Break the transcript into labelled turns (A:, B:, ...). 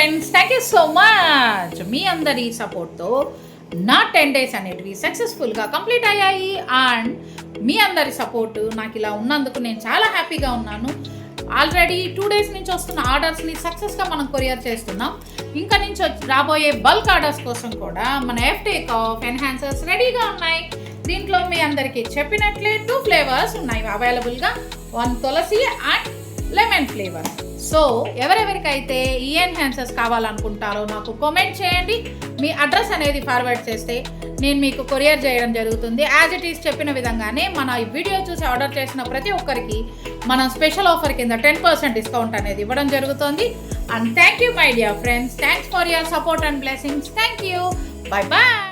A: Friends, thank you so much. మీ అందరి సపోర్ట్తో నా 10 days అనేటివి సక్సెస్ఫుల్గా కంప్లీట్ అయ్యాయి. అండ్ మీ అందరి సపోర్ట్ నాకు ఇలా ఉన్నందుకు నేను చాలా హ్యాపీగా ఉన్నాను. ఆల్రెడీ 2 days నుంచి వస్తున్న ఆర్డర్స్ని సక్సెస్గా మనం కొరియర్ చేస్తున్నాం. ఇంకా నుంచి రాబోయే బల్క్ ఆర్డర్స్ కోసం కూడా మన ఎఫ్టేక్ ఆఫ్ ఎన్హాన్సర్స్ రెడీగా ఉన్నాయి. దీంట్లో మీ అందరికీ చెప్పినట్లే 2 ఫ్లేవర్స్ ఉన్నాయి అవైలబుల్గా, 1 తులసి అండ్ లెమన్ ఫ్లేవర్. సో ఎవరెవరికైతే ఈ ఎన్హాన్సర్స్ కావాలనుకుంటారో నాకు కామెంట్ చేయండి. మీ అడ్రస్ అనేది ఫార్వర్డ్ చేస్తే నేను మీకు కొరియర్ చేయడం జరుగుతుంది. యాజ్ ఇట్ ఈస్ చెప్పిన విధంగానే మన ఈ వీడియో చూసి ఆర్డర్ చేసిన ప్రతి ఒక్కరికి మనం స్పెషల్ ఆఫర్ కింద 10% డిస్కౌంట్ అనేది ఇవ్వడం జరుగుతుంది. And thank you my dear friends. Thanks for your support and blessings. Thank you. Bye bye.